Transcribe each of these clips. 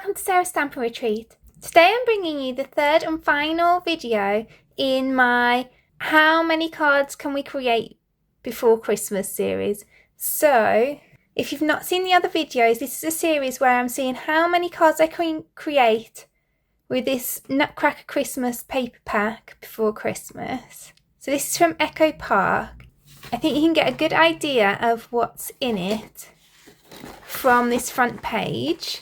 welcome to Sarah's Stamping Retreat. Today I'm bringing you the third and final video in my How Many Cards Can We Create Before Christmas series. So, if you've not seen the other videos, this is a series where I'm seeing how many cards I can create with this Nutcracker Christmas paper pack before Christmas. So this is from Echo Park. I think you can get a good idea of what's in it from this front page.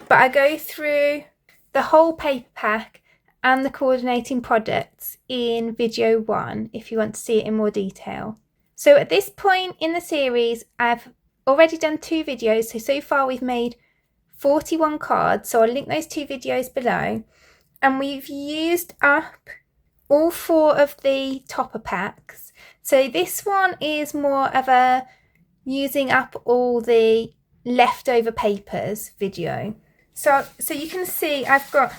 But I go through the whole paper pack and the coordinating products in video 1 if you want to see it in more detail. So at this point in the series, I've already done 2 videos. So far we've made 41 cards. So I'll link those 2 videos below. And we've used up all 4 of the topper packs. So this one is more of a using up all the leftover papers video. So you can see I've got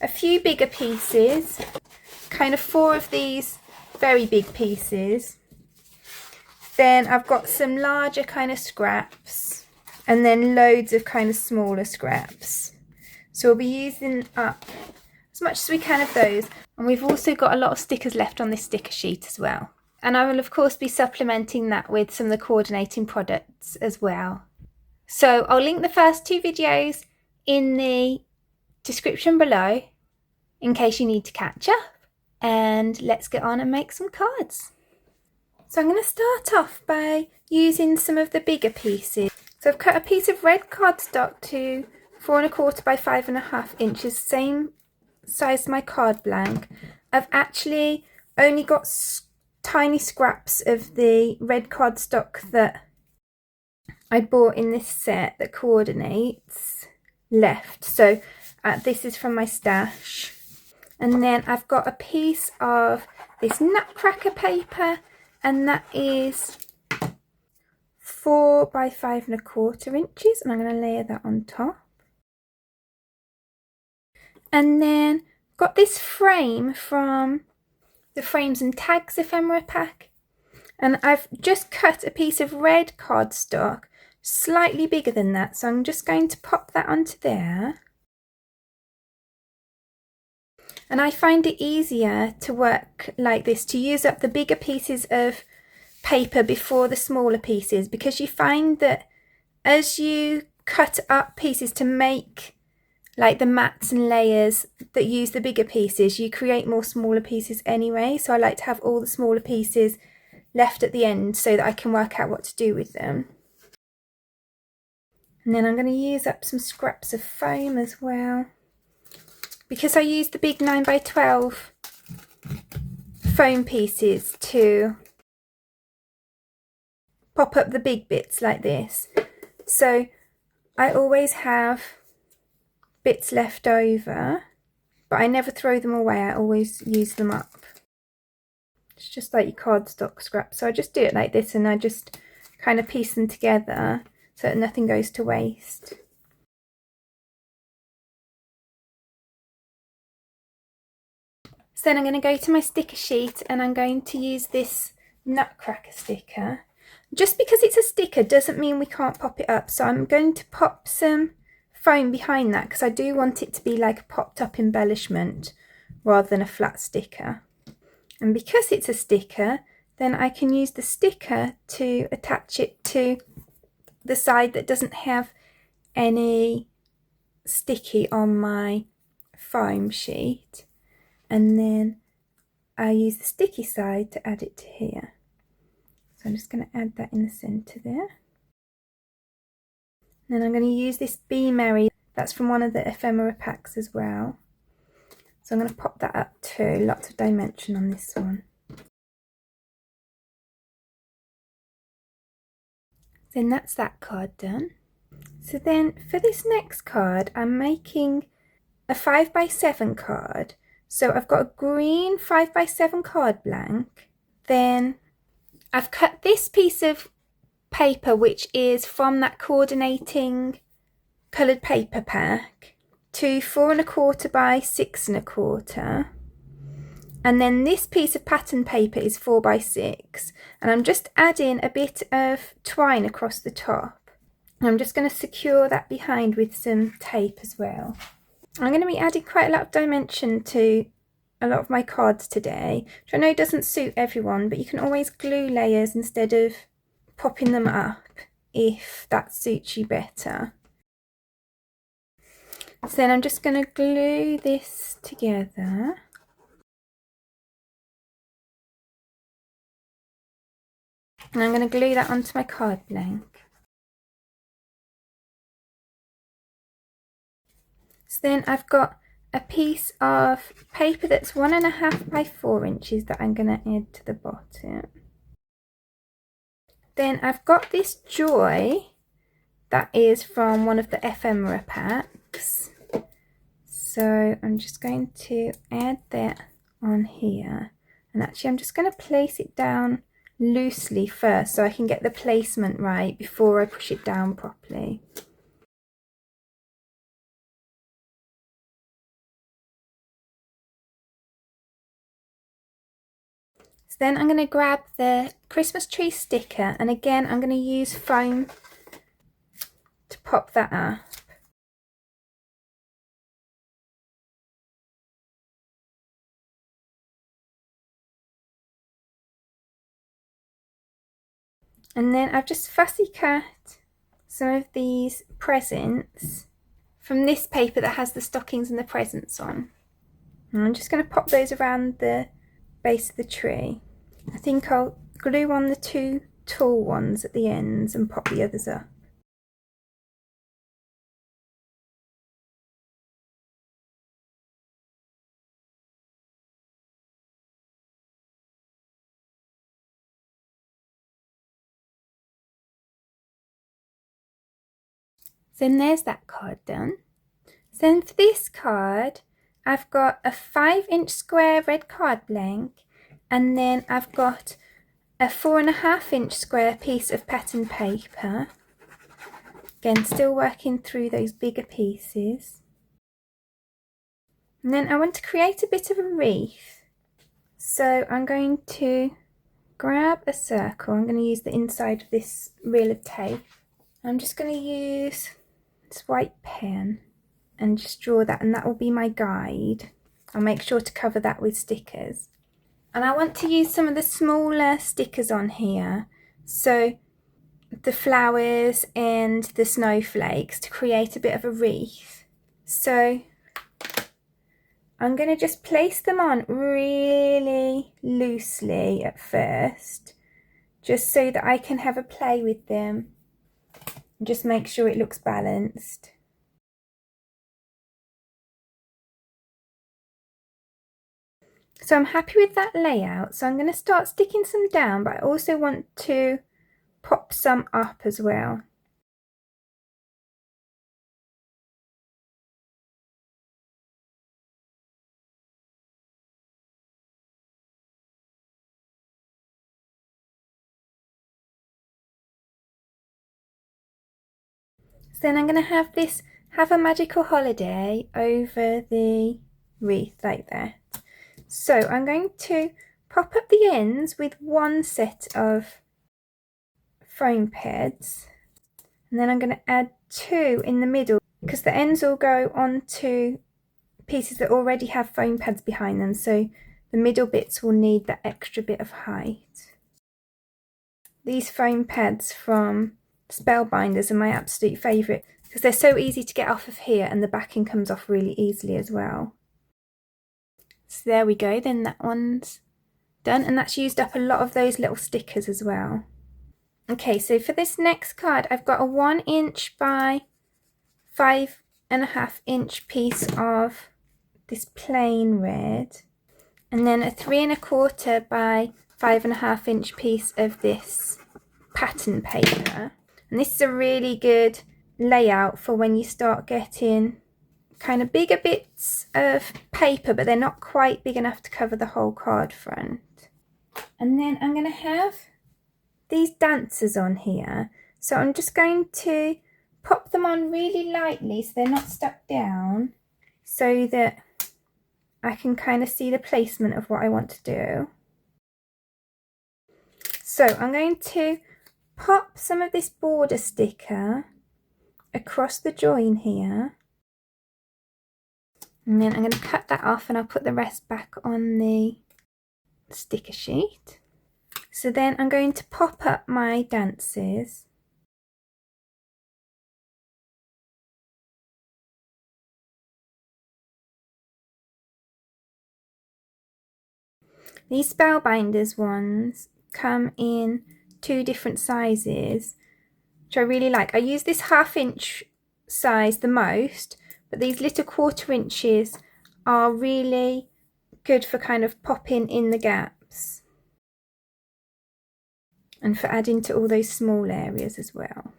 a few bigger pieces, kind of 4 of these very big pieces. Then I've got some larger kind of scraps and then loads of kind of smaller scraps. So we'll be using up as much as we can of those. And we've also got a lot of stickers left on this sticker sheet as well. And I will of course be supplementing that with some of the coordinating products as well. So I'll link the first 2 videos in the description below in case you need to catch up, and let's get on and make some cards. So I'm going to start off by using some of the bigger pieces. So I've cut a piece of red cardstock to 4 1/4 by 5 1/2 inches, same size as my card blank. I've actually only got tiny scraps of the red cardstock that I bought in this set that coordinates left. So this is from my stash. And then I've got a piece of this Nutcracker paper, and that is 4 by 5 1/4 inches, and I'm going to layer that on top. And then got this frame from the Frames and Tags ephemera pack, and I've just cut a piece of red cardstock slightly bigger than that, so I'm just going to pop that onto there. And I find it easier to work like this, to use up the bigger pieces of paper before the smaller pieces, because you find that as you cut up pieces to make like the mats and layers that use the bigger pieces, you create more smaller pieces anyway. So I like to have all the smaller pieces left at the end so that I can work out what to do with them. And then I'm going to use up some scraps of foam as well, because I use the big 9 by 12 foam pieces to pop up the big bits like this. So I always have bits left over, but I never throw them away. I always use them up. It's just like your cardstock scraps. So I just do it like this, and I just kind of piece them together so that nothing goes to waste. So then I'm going to go to my sticker sheet, and I'm going to use this Nutcracker sticker. Just because it's a sticker doesn't mean we can't pop it up. So I'm going to pop some foam behind that, because I do want it to be like a popped up embellishment rather than a flat sticker. And because it's a sticker, then I can use the sticker to attach it to the side that doesn't have any sticky on my foam sheet. And then I use the sticky side to add it to here. So I'm just going to add that in the centre there. And then I'm going to use this Be Merry. That's from one of the ephemera packs as well. So I'm going to pop that up too. Lots of dimension on this one. Then that's that card done. So then for this next card, I'm making a 5 by 7 card. So I've got a green 5 by 7 card blank. Then I've cut this piece of paper, which is from that coordinating coloured paper pack, to 4 1/4 by 6 1/4. And then this piece of pattern paper is 4 by 6. And I'm just adding a bit of twine across the top. I'm just going to secure that behind with some tape as well. I'm going to be adding quite a lot of dimension to a lot of my cards today, which I know doesn't suit everyone, but you can always glue layers instead of popping them up if that suits you better. So then I'm just going to glue this together. And I'm going to glue that onto my card blank. So then I've got a piece of paper that's 1.5 by 4 inches that I'm going to add to the bottom. Then I've got this joy that is from one of the ephemera packs. So I'm just going to add that on here. And actually I'm just going to place it down loosely first so I can get the placement right before I push it down properly. So then I'm going to grab the Christmas tree sticker, and again I'm going to use foam to pop that up. And then I've just fussy cut some of these presents from this paper that has the stockings and the presents on. And I'm just going to pop those around the base of the tree. I think I'll glue on the 2 tall ones at the ends and pop the others up. So then there's that card done. So then for this card, I've got a 5-inch square red card blank, and then I've got a 4.5-inch square piece of pattern paper. Again, still working through those bigger pieces. And then I want to create a bit of a wreath. So I'm going to grab a circle. I'm going to use the inside of this reel of tape. I'm just going to use this white pen and just draw that, and that will be my guide. I'll make sure to cover that with stickers. And I want to use some of the smaller stickers on here, so the flowers and the snowflakes, to create a bit of a wreath. So I'm going to just place them on really loosely at first, just so that I can have a play with them and just make sure it looks balanced. So I'm happy with that layout, so I'm going to start sticking some down, but I also want to pop some up as well. So then I'm going to have this "Have a Magical Holiday" over the wreath like that. So I'm going to pop up the ends with one set of foam pads, and then I'm going to add 2 in the middle because the ends will go onto pieces that already have foam pads behind them, so the middle bits will need that extra bit of height. These foam pads from Spellbinders are my absolute favourite because they're so easy to get off of here, and the backing comes off really easily as well. So there we go, then that one's done, and that's used up a lot of those little stickers as well. Okay, so for this next card I've got a 1-inch by 5.5-inch piece of this plain red, and then a 3.25 by 5.5-inch piece of this pattern paper. And this is a really good layout for when you start getting kind of bigger bits of paper, but they're not quite big enough to cover the whole card front. And then I'm going to have these dancers on here, so I'm just going to pop them on really lightly so they're not stuck down, so that I can kind of see the placement of what I want to do. So I'm going to pop some of this border sticker across the join here, and then I'm going to cut that off and I'll put the rest back on the sticker sheet. So then I'm going to pop up my dances. These Spellbinders ones come in 2 different sizes, which I really like. I use this 1/2 inch size the most, but these little 1/4 inches are really good for kind of popping in the gaps and for adding to all those small areas as well.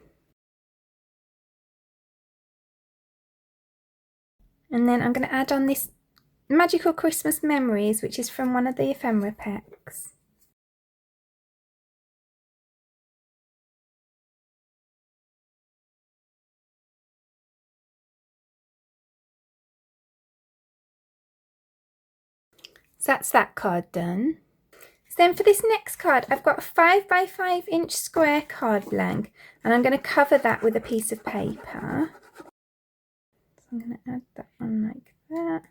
And then I'm going to add on this Magical Christmas Memories, which is from one of the ephemera packs. So that's that card done. So then for this next card, I've got a 5 by 5 inch square card blank, and I'm going to cover that with a piece of paper. So I'm going to add that on like that.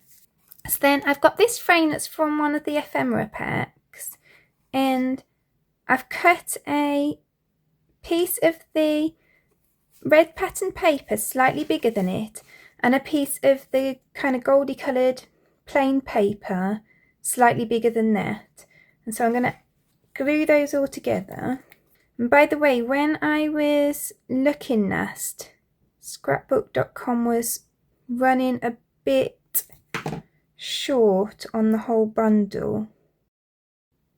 So then I've got this frame that's from one of the ephemera packs, and I've cut a piece of the red pattern paper slightly bigger than it, and a piece of the kind of goldy coloured plain paper slightly bigger than that. And so I'm going to glue those all together. And by the way, when I was looking last, scrapbook.com was running a bit short on the whole bundle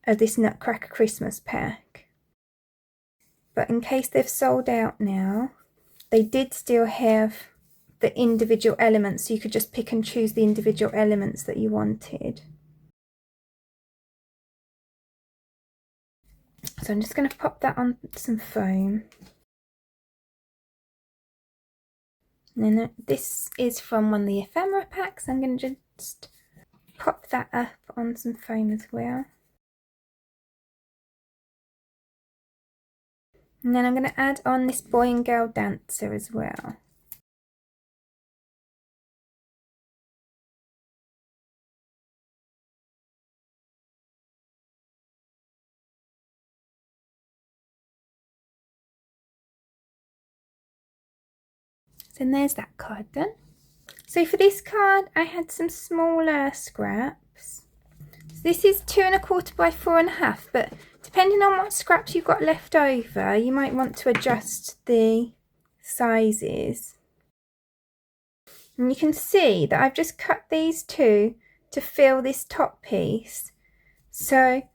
of this Nutcracker Christmas pack. But in case they've sold out now, they did still have the individual elements, so you could just pick and choose the individual elements that you wanted. So I'm just going to pop that on some foam. And then this is from one of the ephemera packs. I'm going to just pop that up on some foam as well. And then I'm going to add on this boy and girl dancer as well. So there's that card done. So for this card, I had some smaller scraps. So this is 2 1/4 by 4 1/2, but depending on what scraps you've got left over, you might want to adjust the sizes. And you can see that I've just cut these 2 to fill this top piece. So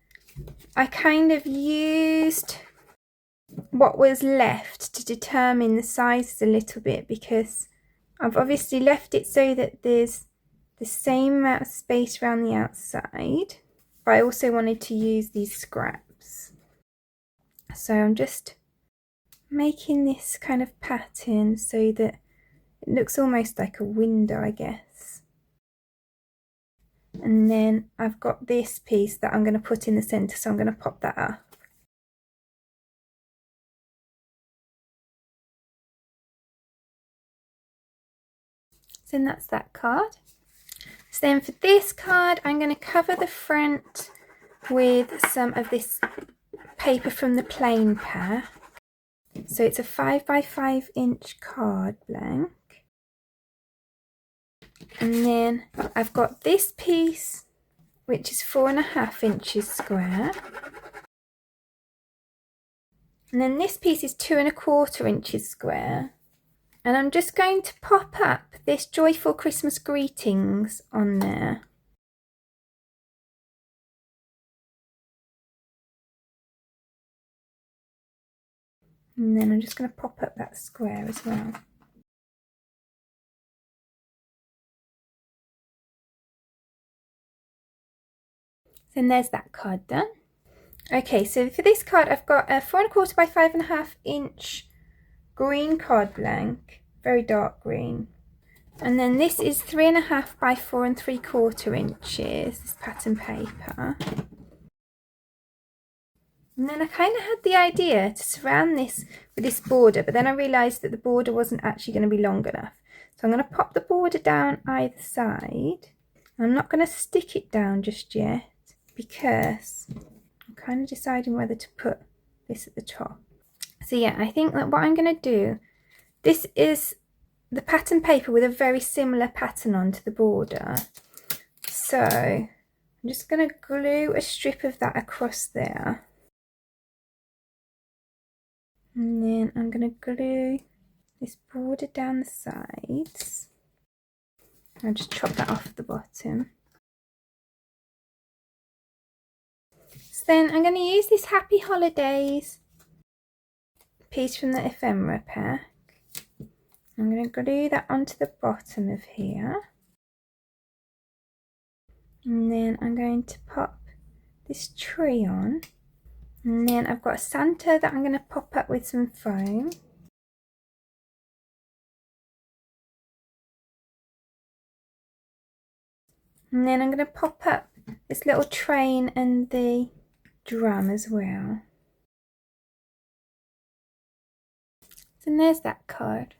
I kind of used what was left to determine the sizes a little bit, because I've obviously left it so that there's the same amount of space around the outside, but I also wanted to use these scraps. So I'm just making this kind of pattern so that it looks almost like a window, I guess. And then I've got this piece that I'm going to put in the centre, so I'm going to pop that up. So then that's that card. So then for this card, I'm going to cover the front with some of this paper from the plain pack. So it's a 5 by 5 inch card blank. And then I've got this piece, which is 4 1/2 inches square. And then this piece is 2 1/4 inches square. And I'm just going to pop up this Joyful Christmas Greetings on there. And then I'm just going to pop up that square as well. Then there's that card done. Okay, so for this card I've got a 4 1/4 by 5 1/2 inch green card blank, very dark green. And then this is 3 1/2 by 4 3/4 inches, this pattern paper. And then I kind of had the idea to surround this with this border, but then I realised that the border wasn't actually going to be long enough. So I'm going to pop the border down either side. I'm not going to stick it down just yet because I'm kind of deciding whether to put this at the top. So yeah, I think that what I'm going to do, this is the pattern paper with a very similar pattern onto the border. So I'm just going to glue a strip of that across there. And then I'm going to glue this border down the sides. I'll just chop that off the bottom. So then I'm going to use this Happy Holidays piece from the ephemera pack. I'm going to glue that onto the bottom of here. And then I'm going to pop this tree on. And then I've got a Santa that I'm going to pop up with some foam. And then I'm going to pop up this little train and the drum as well. So there's that card.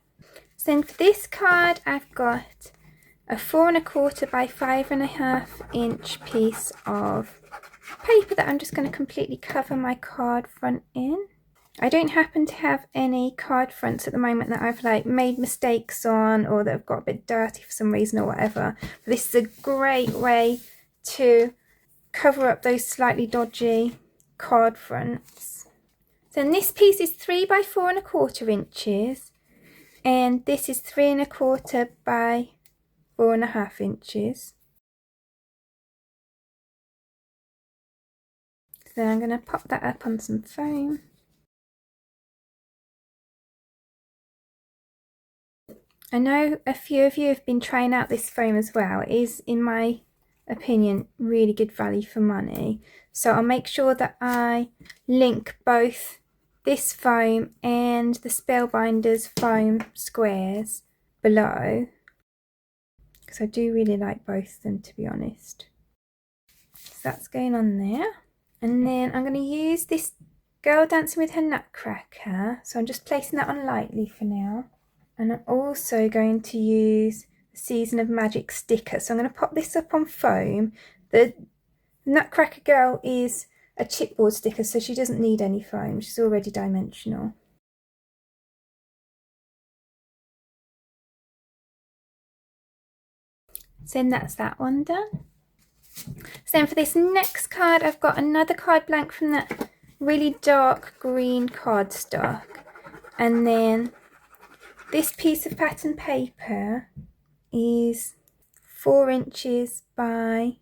So then for this card I've got a 4 1/4 by 5 1/2 inch piece of paper that I'm just going to completely cover my card front in. I don't happen to have any card fronts at the moment that I've like made mistakes on or that have got a bit dirty for some reason or whatever. But this is a great way to cover up those slightly dodgy card fronts. So then this piece is 3 by 4 1/4 inches and this is 3 1/4 by 4 1/2 inches. So then I'm going to pop that up on some foam. I know a few of you have been trying out this foam as well. It is, in my opinion, really good value for money. So I'll make sure that I link both this foam and the Spellbinders foam squares below, because I do really like both of them, to be honest. So that's going on there. And then I'm going to use this Girl Dancing with Her Nutcracker. So I'm just placing that on lightly for now. And I'm also going to use the Season of Magic sticker. So I'm going to pop this up on foam. The Nutcracker Girl is a chipboard sticker, so she doesn't need any foam. She's already dimensional. So then that's that one done. So then for this next card, I've got another card blank from that really dark green cardstock. And then this piece of pattern paper is 4 inches by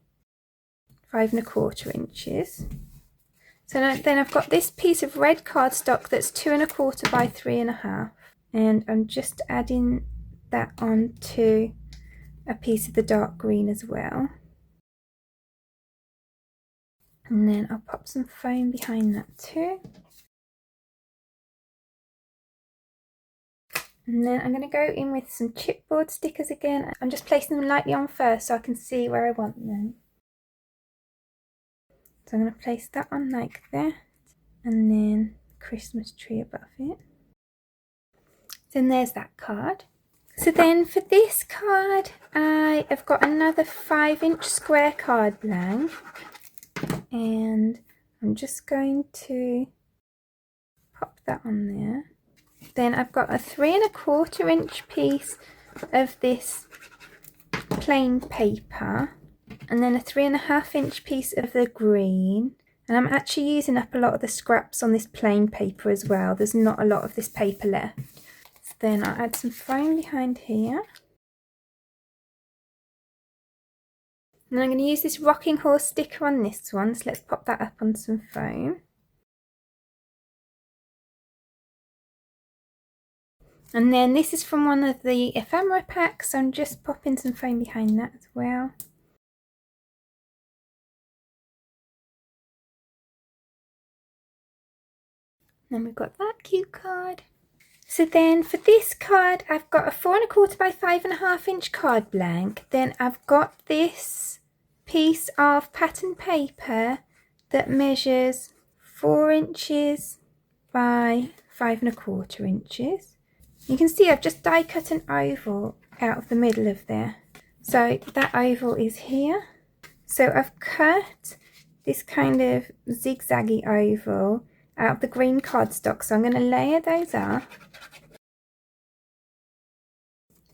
5 1/4 inches. So then I've got this piece of red cardstock that's 2 1/4 by 3 1/2, and I'm just adding that onto a piece of the dark green as well. And then I'll pop some foam behind that too. And then I'm going to go in with some chipboard stickers again. I'm just placing them lightly on first so I can see where I want them. So I'm going to place that on like that, and then Christmas tree above it. Then there's that card. So then for this card, I have got another 5-inch square card blank, and I'm just going to pop that on there. Then I've got a 3 1/4 inch piece of this plain paper, and then a 3 1/2 inch piece of the green. And I'm actually using up a lot of the scraps on this plain paper as well. There's not a lot of this paper left. So then I'll add some foam behind here. And then I'm going to use this rocking horse sticker on this one. So let's pop that up on some foam. And then this is from one of the ephemera packs, so I'm just popping some foam behind that as well. Then we've got that cute card. So then for this card, I've got a 4 1/4 by 5 1/2 inch card blank. Then I've got this piece of pattern paper that measures 4 inches by 5¼ inches. You can see I've just die cut an oval out of the middle of there. So that oval is here. So I've cut this kind of zigzaggy oval out of the green cardstock. So I'm going to layer those up.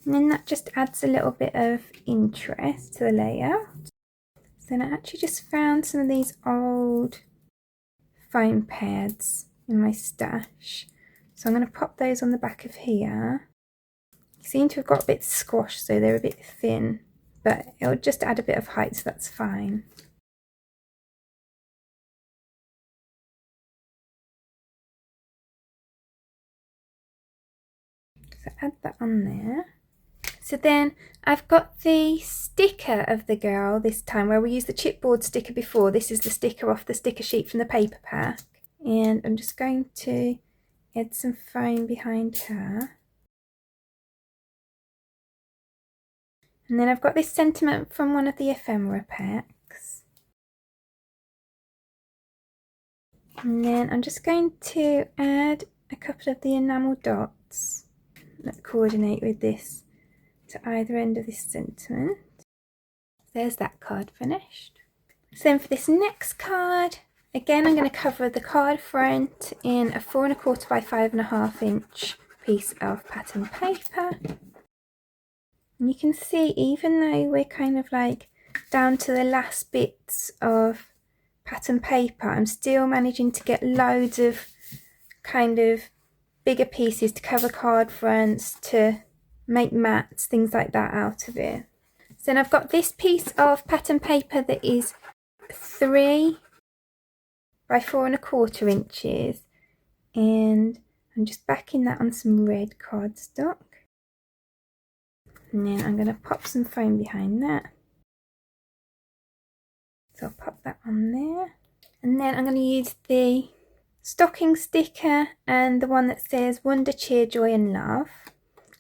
And then that just adds a little bit of interest to the layout. So then I actually just found some of these old foam pads in my stash. So I'm going to pop those on the back of here. They seem to have got a bit squashed, so they're a bit thin, but it'll just add a bit of height, so that's fine. So add that on there. So then I've got the sticker of the girl this time, where we used the chipboard sticker before. This is the sticker off the sticker sheet from the paper pack. And I'm just going to add some foam behind her. And then I've got this sentiment from one of the ephemera packs. And then I'm just going to add a couple of the enamel dots that coordinate with this to either end of this sentiment. There's that card finished. So then for this next card, again I'm going to cover the card front in a 4¼ by 5½ inch piece of pattern paper. And you can see, even though we're kind of like down to the last bits of pattern paper, I'm still managing to get loads of kind of bigger pieces to cover card fronts, to make mats, things like that out of it. So then I've got this piece of pattern paper that is 3 by 4¼ inches, and I'm just backing that on some red cardstock. And then I'm going to pop some foam behind that. So I'll pop that on there. And then I'm going to use the stocking sticker and the one that says Wonder, Cheer, Joy and Love.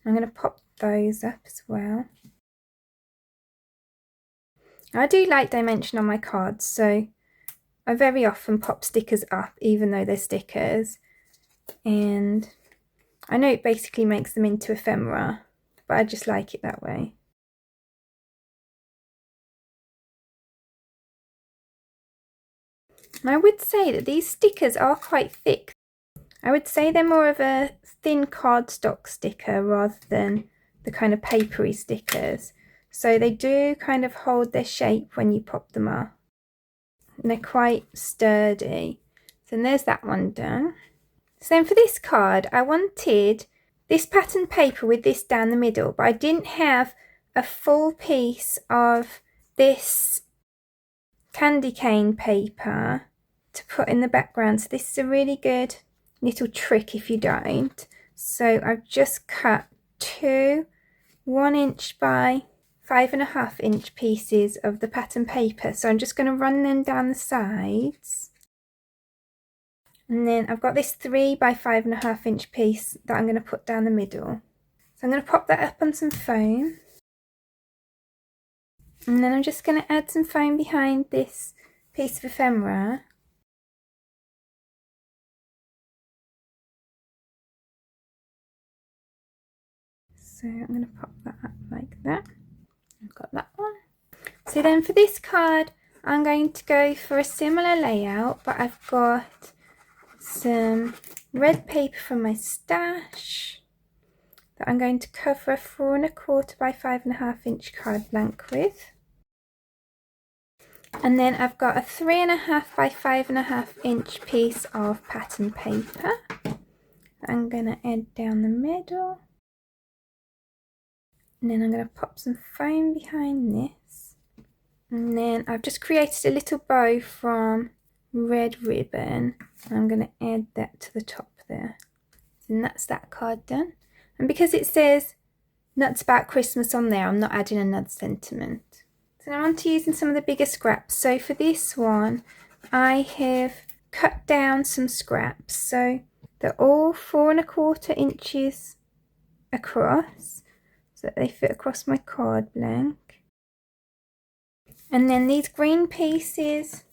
I'm going to pop those up as well. I do like dimension on my cards, so I very often pop stickers up even though they're stickers. And I know it basically makes them into ephemera, but I just like it that way. And I would say that these stickers are quite thick. I would say they're more of a thin cardstock sticker rather than the kind of papery stickers. So they do kind of hold their shape when you pop them up. And they're quite sturdy. So there's that one done. So then for this card, I wanted this pattern paper with this down the middle, but I didn't have a full piece of this candy cane paper to put in the background. So this is a really good little trick if you don't. So I've just cut 2 1 inch by 5½ inch pieces of the pattern paper. So I'm just going to run them down the sides. And then I've got this 3 by 5½ inch piece that I'm going to put down the middle. So I'm going to pop that up on some foam. And then I'm just going to add some foam behind this piece of ephemera. So I'm going to pop that up like that. I've got that one. So then for this card, I'm going to go for a similar layout, but I've got some red paper from my stash that I'm going to cover a 4¼ by 5½ inch card blank with. And then I've got a 3½ by 5½ inch piece of pattern paper that I'm going to add down the middle. And then I'm going to pop some foam behind this. And then I've just created a little bow from red ribbon. I'm going to add that to the top there. And that's that card done. And because it says Nuts About Christmas on there, I'm not adding another sentiment. So now I'm on to using some of the bigger scraps. So for this one, I have cut down some scraps. So they're all 4¼ inches across, so that they fit across my card blank. And then these green pieces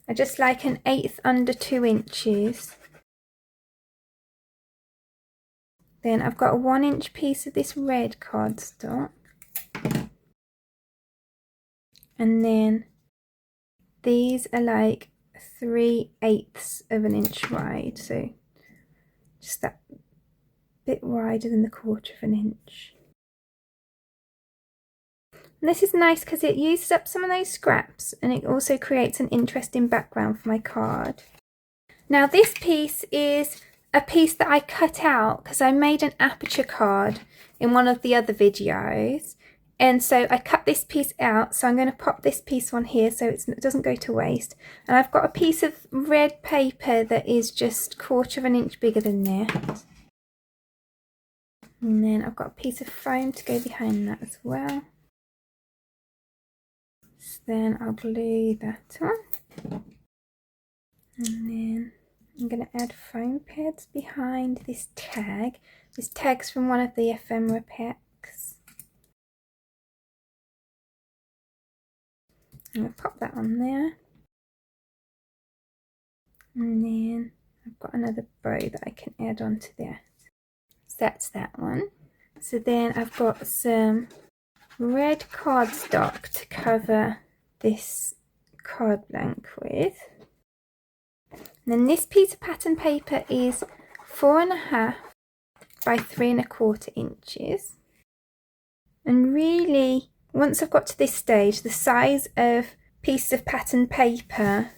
I just like 1/8 under 2 inches. Then I've got a 1-inch piece of this red cardstock. And then these are like 3/8 of an inch wide, so just that bit wider than the 1/4 of an inch. And this is nice because it uses up some of those scraps and it also creates an interesting background for my card. Now this piece is a piece that I cut out because I made an Aperture card in one of the other videos, and so I cut this piece out, so I'm going to pop this piece on here so it doesn't go to waste. And I've got a piece of red paper that is just 1/4 of an inch bigger than that, and then I've got a piece of foam to go behind that as well. So then I'll glue that on, and then I'm going to add foam pads behind this tag. This tag's from one of the ephemera packs. I'm going to pop that on there. And then I've got another bow that I can add onto that. So that's that one. So then I've got some red cardstock to cover this card blank with. And then this piece of pattern paper is 4.5 by 3.25 inches. And really, once I've got to this stage, the size of pieces of pattern paper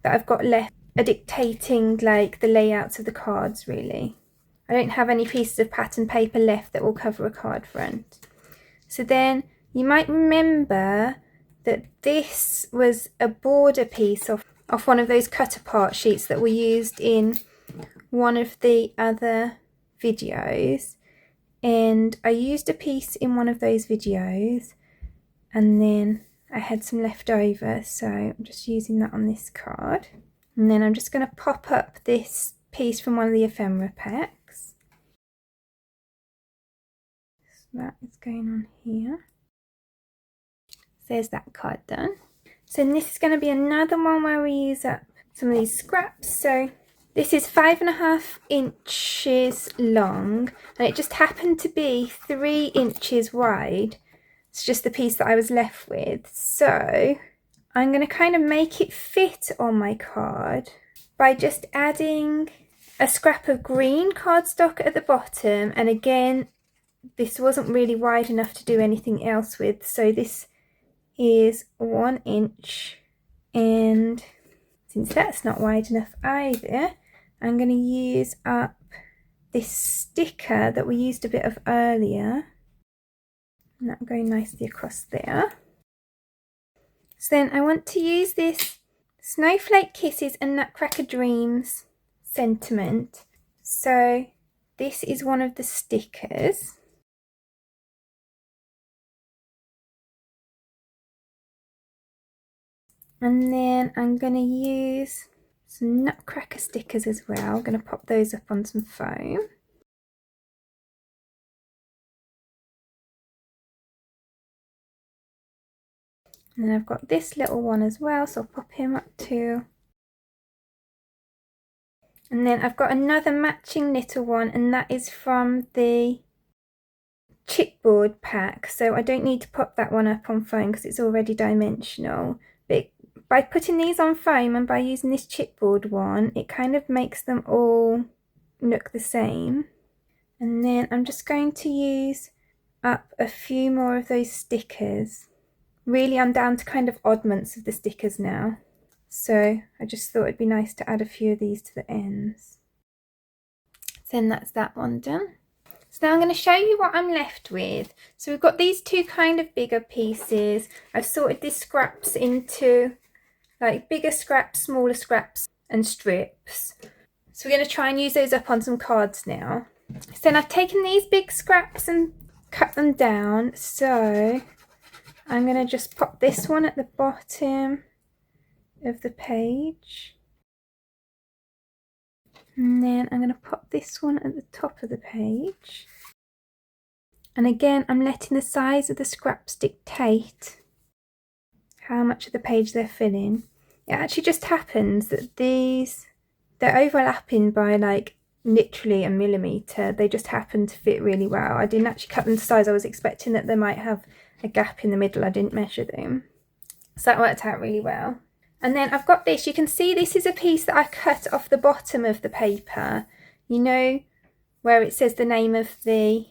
that I've got left are dictating like the layouts of the cards really. I don't have any pieces of pattern paper left that will cover a card front. So then you might remember that this was a border piece off one of those cut apart sheets that were used in one of the other videos, and I used a piece in one of those videos and then I had some left over, so I'm just using that on this card. And then I'm just going to pop up this piece from one of the ephemera packs. So that is going on here. There's that card done. So this is going to be another one where we use up some of these scraps. So this is 5.5 inches long, and it just happened to be 3 inches wide. It's just the piece that I was left with. So I'm going to kind of make it fit on my card by just adding a scrap of green cardstock at the bottom. And again, this wasn't really wide enough to do anything else with, so this is 1 inch, and since that's not wide enough either, I'm going to use up this sticker that we used a bit of earlier, and that'll go nicely across there. So then I want to use this Snowflake Kisses and Nutcracker Dreams sentiment. So this is one of the stickers. And then I'm going to use some Nutcracker stickers as well. I'm going to pop those up on some foam. And then I've got this little one as well, so I'll pop him up too. And then I've got another matching little one, and that is from the Chipboard pack. So I don't need to pop that one up on foam because it's already dimensional. But by putting these on foam and by using this chipboard one, it kind of makes them all look the same. And then I'm just going to use up a few more of those stickers. Really, I'm down to kind of oddments of the stickers now. So I just thought it'd be nice to add a few of these to the ends. Then that's that one done. So now I'm going to show you what I'm left with. So we've got these two kind of bigger pieces. I've sorted these scraps into like bigger scraps, smaller scraps and strips. So we're going to try and use those up on some cards now. So then I've taken these big scraps and cut them down. So I'm going to just pop this one at the bottom of the page. And then I'm going to pop this one at the top of the page. And again, I'm letting the size of the scraps dictate how much of the page they're filling. it actually just happens that they're overlapping by like literally a millimetre. They just happen to fit really well. I didn't actually cut them to size. I was expecting that they might have a gap in the middle. I didn't measure them. So that worked out really well. And then I've got this. You can see this is a piece that I cut off the bottom of the paper. You know where it says the name of the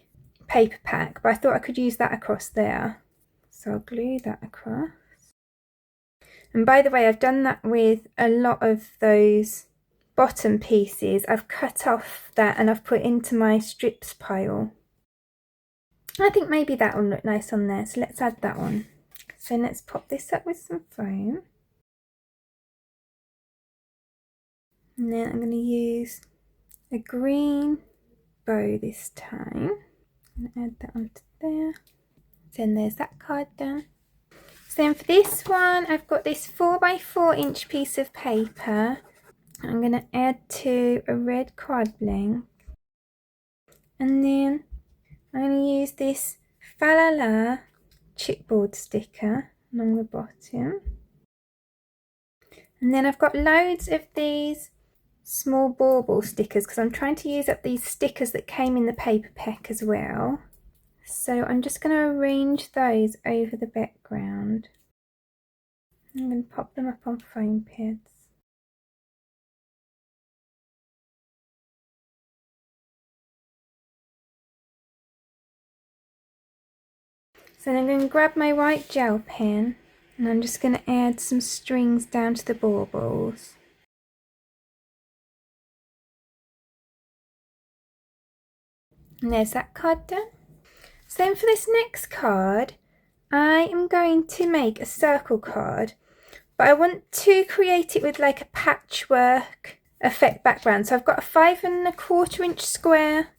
paper pack, but I thought I could use that across there. So I'll glue that across. And by the way, I've done that with a lot of those bottom pieces. I've cut off that and I've put into my strips pile. I think maybe that will look nice on there, so let's add that one. So let's pop this up with some foam. And then I'm going to use a green bow this time. I'm going to add that onto there. Then there's that card done. So then for this one, I've got this 4x4" piece of paper. I'm going to add to a red card blank. And then I'm going to use this Falala chipboard sticker along the bottom. And then I've got loads of these small Bauble stickers because I'm trying to use up these stickers that came in the paper pack as well. So I'm just going to arrange those over the background. I'm going to pop them up on foam pads. So then I'm going to grab my white gel pen and I'm just going to add some strings down to the baubles. And there's that card done. So then for this next card, I am going to make a circle card, but I want to create it with like a patchwork effect background. So I've got a 5¼ square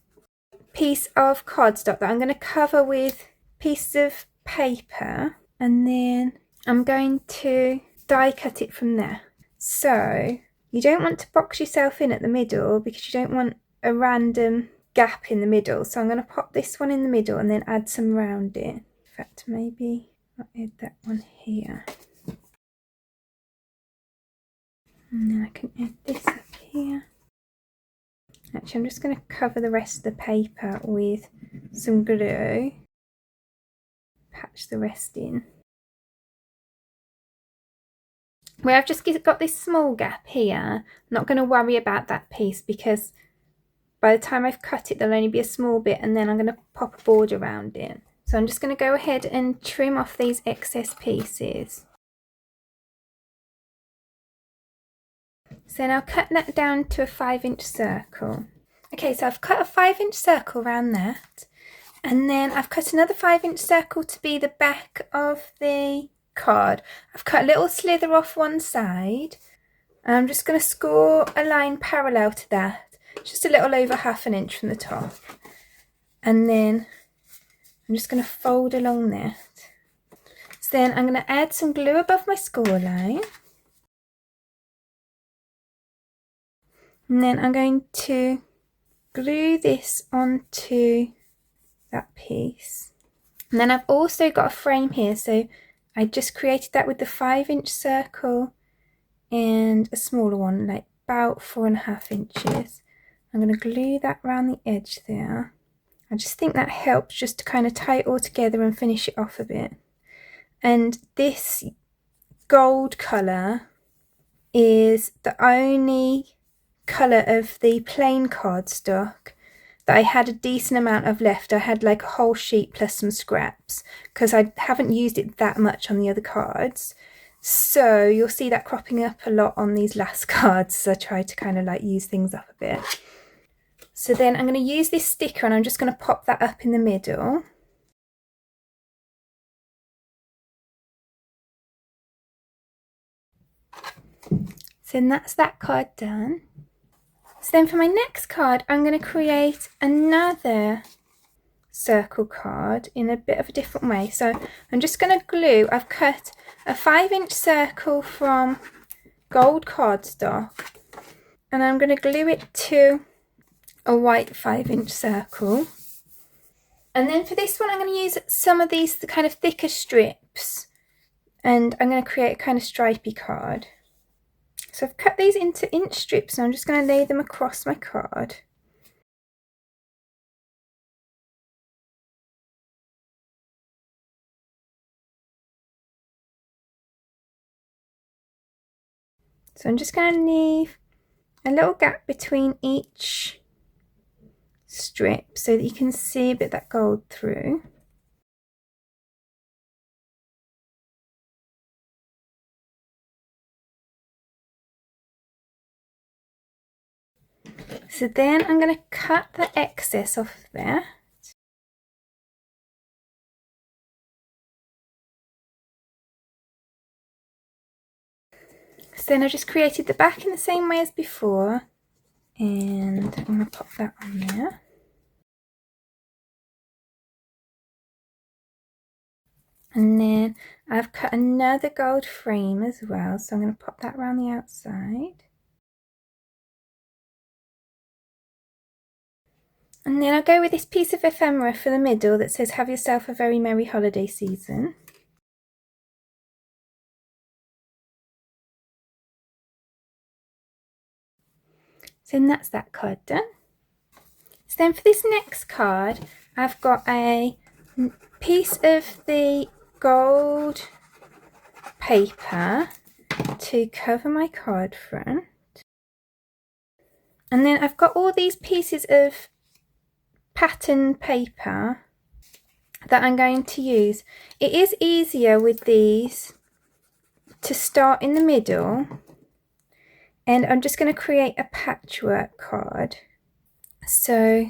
piece of cardstock that I'm going to cover with pieces of paper, and then I'm going to die cut it from there. So you don't want to box yourself in at the middle because you don't want a random gap in the middle. So I'm going to pop this one in the middle and then add some around it. In fact, maybe I'll add that one here. And then I can add this up here. Actually, I'm just going to cover the rest of the paper with some glue. Patch the rest in. Where I've just got this small gap here, I'm not going to worry about that piece because by the time I've cut it there'll only be a small bit, and then I'm going to pop a border around it. So I'm just going to go ahead and trim off these excess pieces. So then I'll cut that down to a 5" circle. Okay, so I've cut a 5" circle around that. And then I've cut another 5" circle to be the back of the card. I've cut a little slither off one side. And I'm just going to score a line parallel to that, just a little over ½ inch from the top. And then I'm just going to fold along that. So then I'm going to add some glue above my score line. And then I'm going to glue this onto that piece. And then I've also got a frame here, so I just created that with the 5" circle and a smaller one, like about 4½ inches. I'm going to glue that around the edge there. I just think that helps just to kind of tie it all together and finish it off a bit. And this gold colour is the only colour of the plain cardstock that I had a decent amount of left. I had like a whole sheet plus some scraps because I haven't used it that much on the other cards. So you'll see that cropping up a lot on these last cards as I try to kind of like use things up a bit. So then I'm going to use this sticker and I'm just going to pop that up in the middle. So then that's that card done. So then for my next card, I'm going to create another circle card in a bit of a different way. So I'm just going to glue, I've cut a 5" circle from gold cardstock and I'm going to glue it to a white 5" circle. And then for this one, I'm going to use some of these kind of thicker strips and I'm going to create a kind of stripy card. So I've cut these into inch strips and I'm just going to lay them across my card. So I'm just going to leave a little gap between each strip so that you can see a bit of that gold through. So then I'm going to cut the excess off there. So then I just created the back in the same way as before, and I'm going to pop that on there. And then I've cut another gold frame as well, so I'm going to pop that around the outside. And then I'll go with this piece of ephemera for the middle that says "Have yourself a very merry holiday season." So then that's that card done. So then for this next card, I've got a piece of the gold paper to cover my card front. And then I've got all these pieces of pattern paper that I'm going to use. It is easier with these to start in the middle, and I'm just going to create a patchwork card. So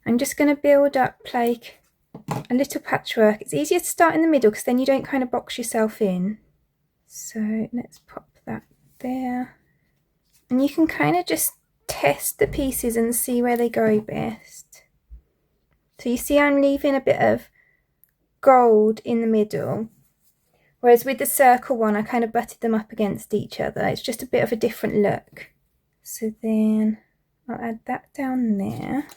I'm just going to build up like a little patchwork. It's easier to start in the middle because then you don't kind of box yourself in. So let's pop that there, and you can kind of just test the pieces and see where they go best. So you see I'm leaving a bit of gold in the middle, whereas with the circle one I kind of butted them up against each other. It's just a bit of a different look. So then I'll add that down there.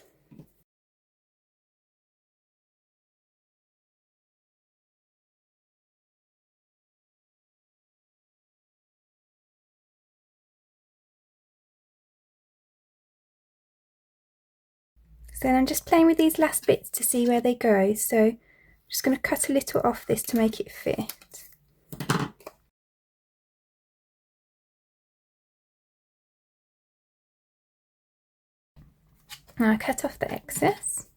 So then I'm just playing with these last bits to see where they go. So I'm just going to cut a little off this to make it fit. Now I cut off the excess.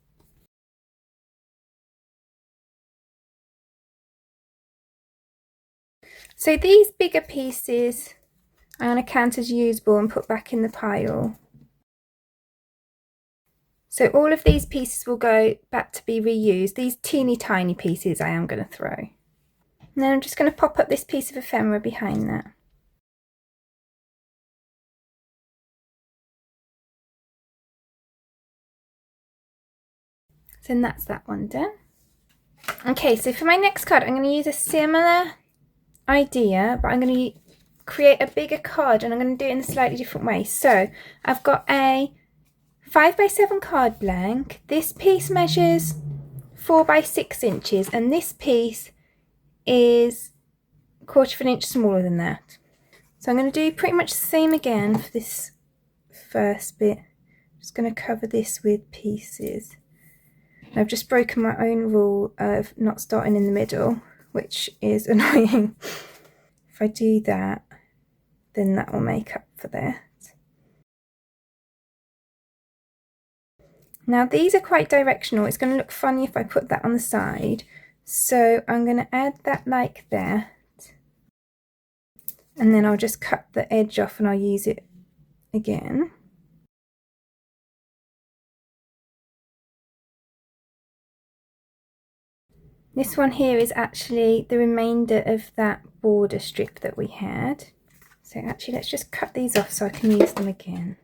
So these bigger pieces I'm going to count as usable and put back in the pile. So all of these pieces will go back to be reused. These teeny tiny pieces I am going to throw. And then I'm just going to pop up this piece of ephemera behind that. So then that's that one done. Okay, so for my next card I'm going to use a similar idea, but I'm going to create a bigger card and I'm going to do it in a slightly different way. So I've got a 5x7 card blank. This piece measures 4x6 inches and this piece is 1/4 of an inch smaller than that. So I'm going to do pretty much the same again for this first bit. I'm just going to cover this with pieces. I've just broken my own rule of not starting in the middle, which is annoying. If I do that, then that will make up for that. Now these are quite directional. It's going to look funny if I put that on the side. So I'm going to add that like that. And then I'll just cut the edge off and I'll use it again. This one here is actually the remainder of that border strip that we had. So actually let's just cut these off so I can use them again.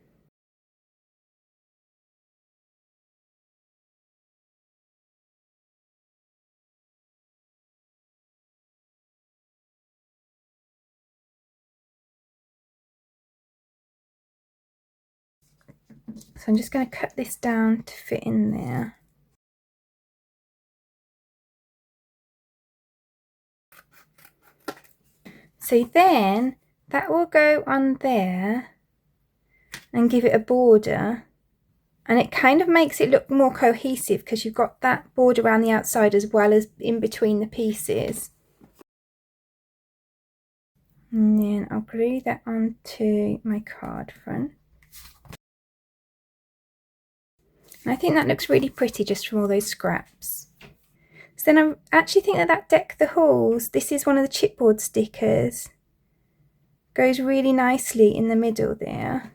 So I'm just going to cut this down to fit in there. So then that will go on there and give it a border, and it kind of makes it look more cohesive because you've got that border around the outside as well as in between the pieces. And then I'll glue that onto my card front. And I think that looks really pretty just from all those scraps. So then I actually think that Deck the Halls, this is one of the chipboard stickers, goes really nicely in the middle there.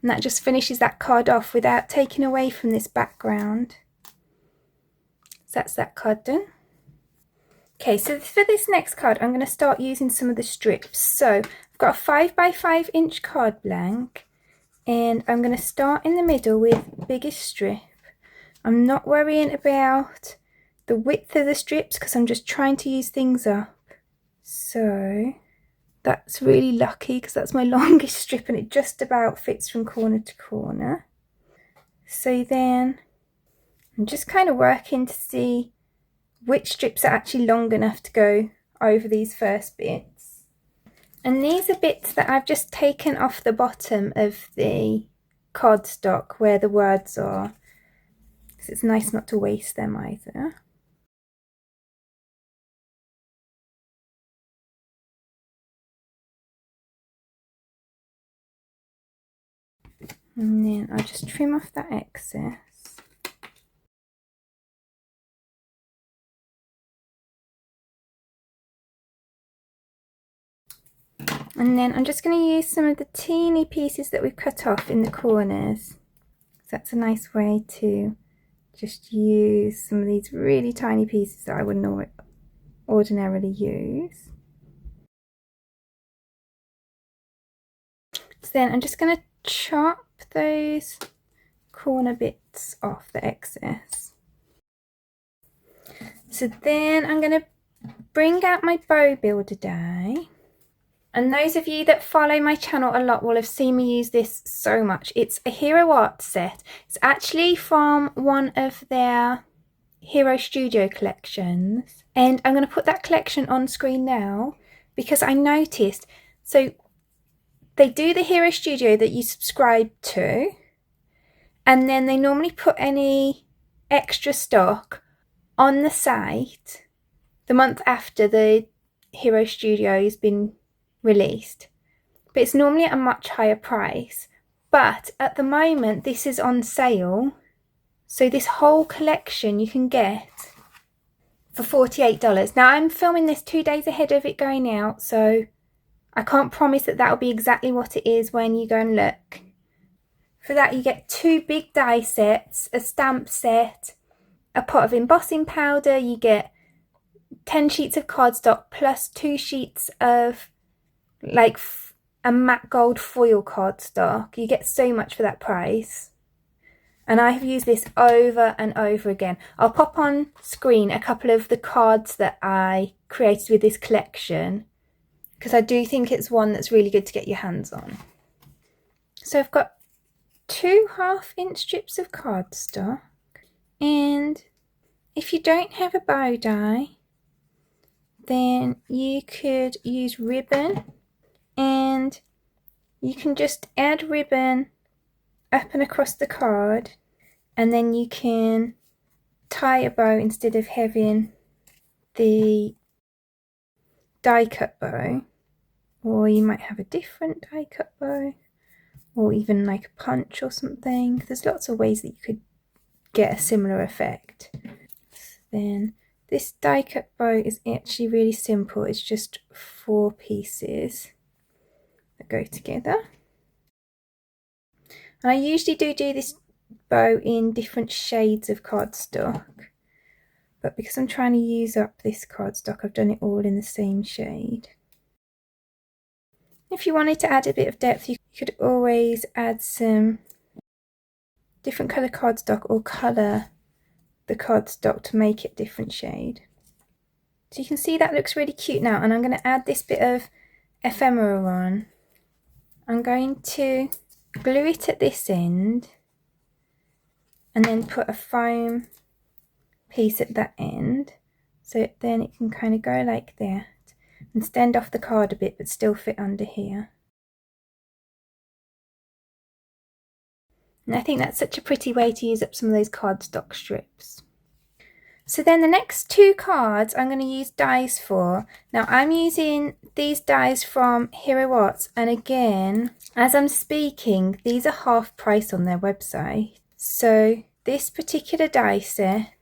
And that just finishes that card off without taking away from this background. So that's that card done. Okay, so for this next card, I'm going to start using some of the strips. So I've got a 5x5 inch card blank, and I'm going to start in the middle with biggest strip. I'm not worrying about the width of the strips because I'm just trying to use things up. So that's really lucky because that's my longest strip and it just about fits from corner to corner. So then I'm just kind of working to see which strips are actually long enough to go over these first bits. And these are bits that I've just taken off the bottom of the cardstock where the words are. It's nice not to waste them either. And then I'll just trim off that excess. And then I'm just going to use some of the teeny pieces that we've cut off in the corners. So that's a nice way to just use some of these really tiny pieces that I wouldn't ordinarily use. So then I'm just going to chop those corner bits off, the excess. So then I'm going to bring out my bow builder die. And those of you that follow my channel a lot will have seen me use this so much. It's a Hero Art set. It's actually from one of their Hero Studio collections. And I'm going to put that collection on screen now because I noticed, so they do the Hero Studio that you subscribe to, and then they normally put any extra stock on the site the month after the Hero Studio has been released, but it's normally at a much higher price. But at the moment this is on sale, so this whole collection you can get for $48. Now I'm filming this 2 days ahead of it going out, so I can't promise that that'll be exactly what it is when you go and look. For that you get 2 big die sets, a stamp set, a pot of embossing powder, you get 10 sheets of cardstock plus 2 sheets of like a matte gold foil cardstock. You get so much for that price. And I have used this over and over again. I'll pop on screen a couple of the cards that I created with this collection because I do think it's one that's really good to get your hands on. So I've got 2 1/2-inch strips of cardstock, and if you don't have a bow die, then you could use ribbon, and you can just add ribbon up and across the card, and then you can tie a bow instead of having the die cut bow, or you might have a different die cut bow, or even like a punch or something. There's lots of ways that you could get a similar effect. Then this die cut bow is actually really simple. It's just 4 pieces that go together. And I usually do this bow in different shades of cardstock, but because I'm trying to use up this cardstock, I've done it all in the same shade. If you wanted to add a bit of depth, you could always add some different colour cardstock or colour the cardstock to make it a different shade. So you can see that looks really cute now, and I'm going to add this bit of ephemera on. I'm going to glue it at this end and then put a foam piece at that end, so then it can kind of go like that. and stand off the card a bit but still fit under here. And I think that's such a pretty way to use up some of those cardstock strips. So then the next two cards I'm going to use dies for. Now I'm using these dies from Hero Arts, and again, as I'm speaking, these are half price on their website. So this particular die set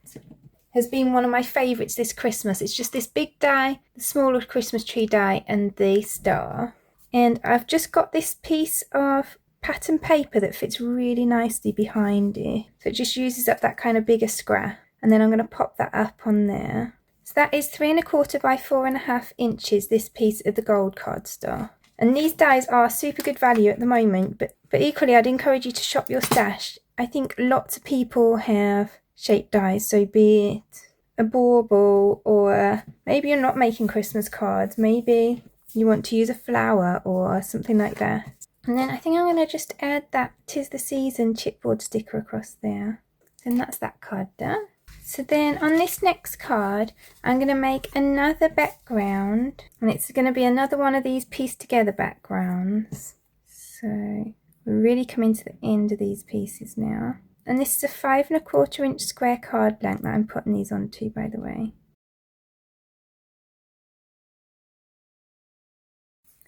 has been one of my favourites this Christmas. It's just this big die, the smaller Christmas tree die, and the star. And I've just got this piece of pattern paper that fits really nicely behind it. So it just uses up that kind of bigger scrap. And then I'm going to pop that up on there. So that is 3 1/4 by 4.5 inches, this piece of the gold cardstock. And these dies are super good value at the moment, but equally I'd encourage you to shop your stash. I think lots of people have shaped dies, so be it a bauble, or maybe you're not making Christmas cards, maybe you want to use a flower or something like that. And then I think I'm going to just add that 'Tis the Season chipboard sticker across there. And that's that card done. So then on this next card, I'm going to make another background, and it's going to be another one of these pieced together backgrounds. So we're really coming to the end of these pieces now. And this is a 5 1/4 inch square card blank that I'm putting these onto, by the way.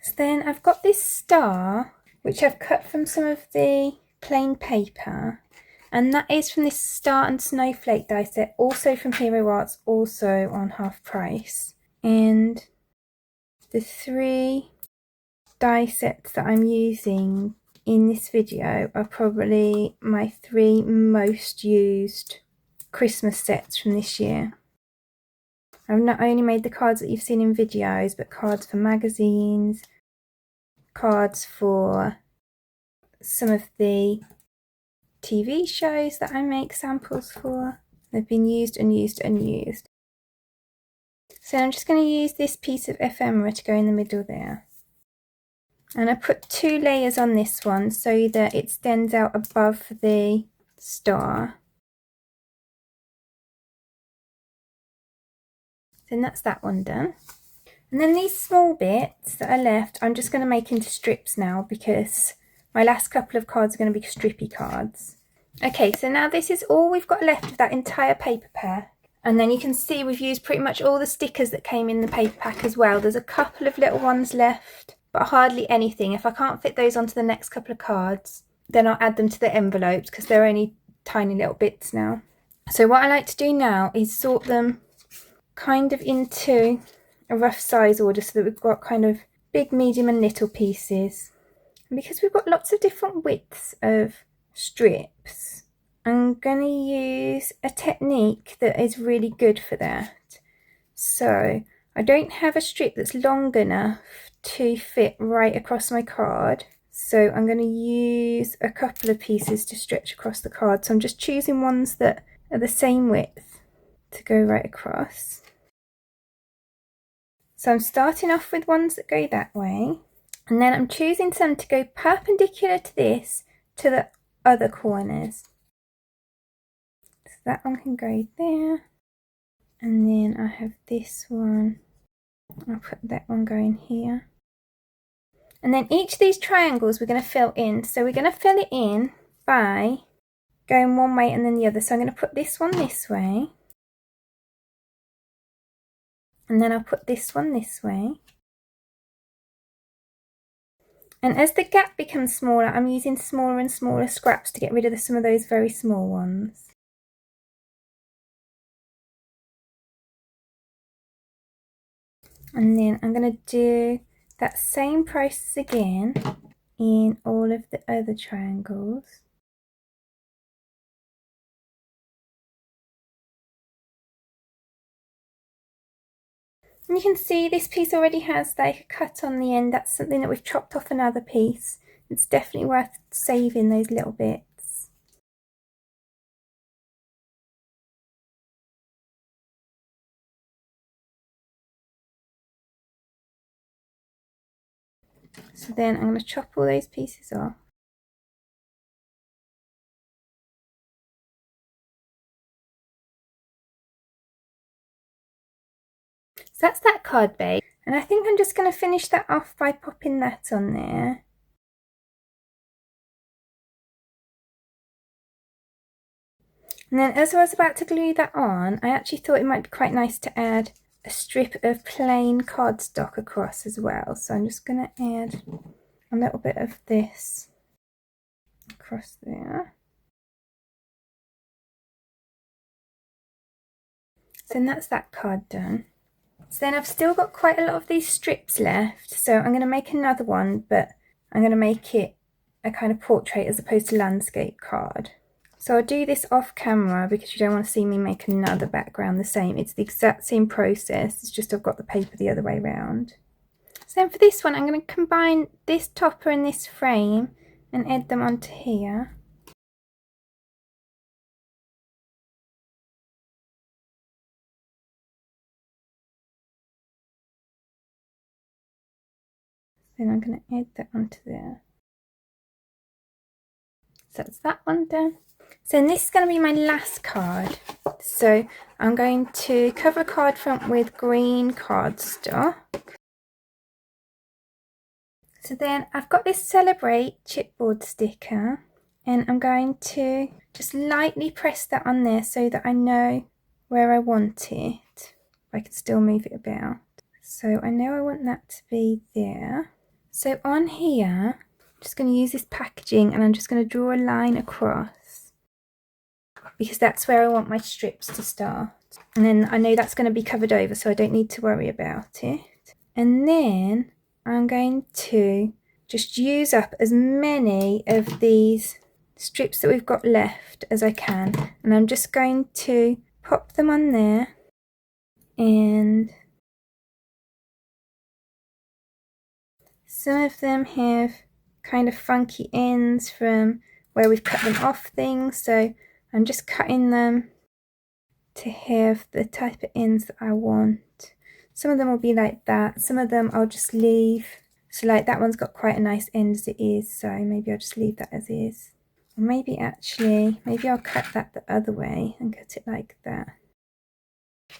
So then I've got this star, which I've cut from some of the plain paper. And that is from this Star and Snowflake die set, also from Hero Arts, also on half price. And the 3 die sets that I'm using in this video are probably my 3 most used Christmas sets from this year. I've not only made the cards that you've seen in videos, but cards for magazines, cards for some of the TV shows that I make samples for. They've been used and used and used. So I'm just going to use this piece of ephemera to go in the middle there. And I put 2 layers on this one so that it stands out above the star. Then that's that one done. And then these small bits that are left, I'm just going to make into strips now, because my last couple of cards are going to be Stripey cards. Okay, so now this is all we've got left of that entire paper pack. And then you can see we've used pretty much all the stickers that came in the paper pack as well. There's a couple of little ones left, but hardly anything. If I can't fit those onto the next couple of cards, then I'll add them to the envelopes, because they're only tiny little bits now. So what I like to do now is sort them kind of into a rough size order, so that we've got kind of big, medium and little pieces. And because we've got lots of different widths of strips, I'm going to use a technique that is really good for that. So I don't have a strip that's long enough to fit right across my card, so I'm going to use a couple of pieces to stretch across the card. So I'm just choosing ones that are the same width to go right across. So I'm starting off with ones that go that way, and then I'm choosing some to go perpendicular to this to the other corners. So that one can go there, and then I have this one, I'll put that one going here. And then each of these triangles we're going to fill in. So we're going to fill it in by going one way and then the other. So I'm going to put this one this way, and then I'll put this one this way. And as the gap becomes smaller, I'm using smaller and smaller scraps to get rid of some of those very small ones. And then I'm going to do that same process again in all of the other triangles. And you can see this piece already has like a cut on the end. That's something that we've chopped off another piece. It's definitely worth saving those little bits. So then I'm going to chop all those pieces off. So that's that card base. And I think I'm just going to finish that off by popping that on there. And then as I was about to glue that on, I actually thought it might be quite nice to add a strip of plain cardstock across as well. So I'm just going to add a little bit of this across there. So then that's that card done. So then I've still got quite a lot of these strips left. So I'm going to make another one, but I'm going to make it a kind of portrait as opposed to landscape card. So I'll do this off camera because you don't want to see me make another background the same. It's the exact same process, it's just I've got the paper the other way around. So then for this one, I'm going to combine this topper and this frame and add them onto here. Then I'm going to add that onto there. So that's that one done. So then this is going to be my last card. So I'm going to cover a card front with green cardstock. So then I've got this Celebrate chipboard sticker, and I'm going to just lightly press that on there so that I know where I want it. I can still move it about. So I know I want that to be there. So on here, I'm just going to use this packaging and I'm just going to draw a line across, because that's where I want my strips to start. And then I know that's going to be covered over, so I don't need to worry about it. And then I'm going to just use up as many of these strips that we've got left as I can. And I'm just going to pop them on there. And some of them have kind of funky ends from where we've cut them off things. So I'm just cutting them to have the type of ends that I want. Some of them will be like that, some of them I'll just leave. So like that one's got quite a nice end as it is, so maybe I'll just leave that as is. Or maybe I'll cut that the other way and cut it like that.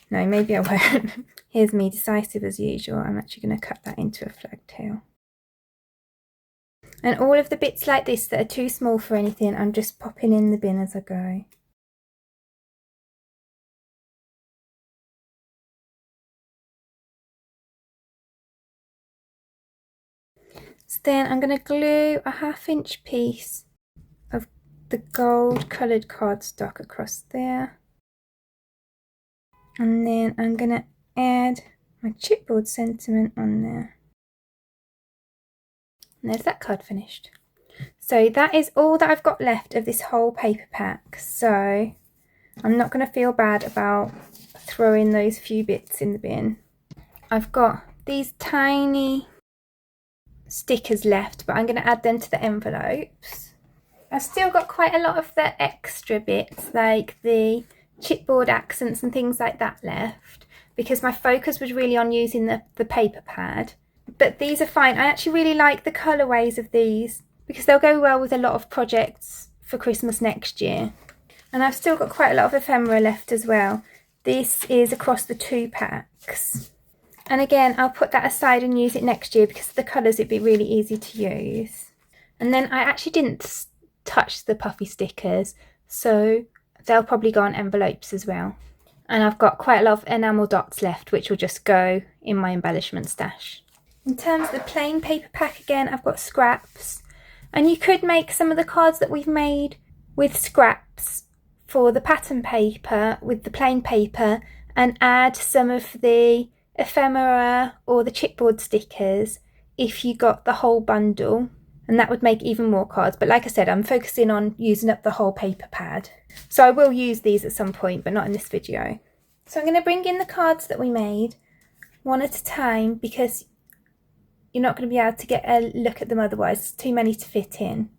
No, maybe I won't. Here's me decisive as usual. I'm actually going to cut that into a flag tail. And all of the bits like this that are too small for anything, I'm just popping in the bin as I go. So then I'm going to glue a 1/2 inch piece of the gold coloured cardstock across there. And then I'm going to add my chipboard sentiment on there. And there's that card finished. So that is all that I've got left of this whole paper pack. So I'm not going to feel bad about throwing those few bits in the bin. I've got these tiny stickers left, but I'm going to add them to the envelopes. I've still got quite a lot of the extra bits, like the chipboard accents and things like that left, because my focus was really on using the paper pad. But these are fine. I actually really like the colourways of these because they'll go well with a lot of projects for Christmas next year. And I've still got quite a lot of ephemera left as well. This is across the 2 packs. And again, I'll put that aside and use it next year because of the colours, it'd be really easy to use. And then I actually didn't touch the puffy stickers, so they'll probably go on envelopes as well. And I've got quite a lot of enamel dots left, which will just go in my embellishment stash. In terms of the plain paper pack, again, I've got scraps. And you could make some of the cards that we've made with scraps for the pattern paper, with the plain paper, and add some of the ephemera or the chipboard stickers if you got the whole bundle. And that would make even more cards. But like I said, I'm focusing on using up the whole paper pad. So I will use these at some point, but not in this video. So I'm going to bring in the cards that we made one at a time because you're not going to be able to get a look at them otherwise. It's too many to fit in.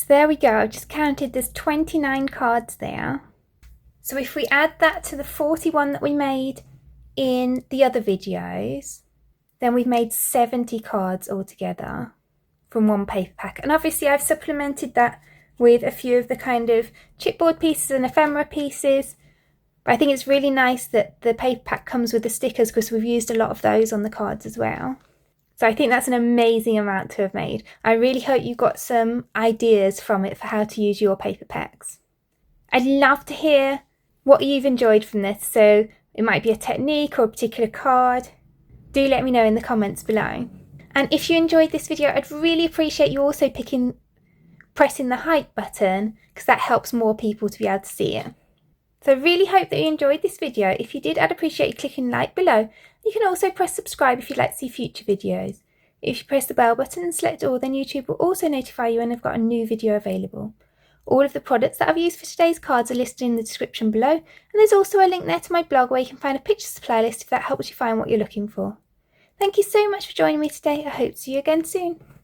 there we go, I've just counted, there's 29 cards there. So if we add that to the 41 that we made in the other videos, then we've made 70 cards altogether from one paper pack. And obviously I've supplemented that with a few of the kind of chipboard pieces and ephemera pieces. But I think it's really nice that the paper pack comes with the stickers because we've used a lot of those on the cards as well. So I think that's an amazing amount to have made. I really hope you got some ideas from it for how to use your paper packs. I'd love to hear what you've enjoyed from this. So it might be a technique or a particular card. Do let me know in the comments below. And if you enjoyed this video, I'd really appreciate you also pressing the hype button, because that helps more people to be able to see it. So I really hope that you enjoyed this video. If you did, I'd appreciate you clicking like below. You can also press subscribe if you'd like to see future videos. If you press the bell button and select all, then YouTube will also notify you when I've got a new video available. All of the products that I've used for today's cards are listed in the description below, and there's also a link there to my blog where you can find a picture supply list if that helps you find what you're looking for. Thank you so much for joining me today. I hope to see you again soon.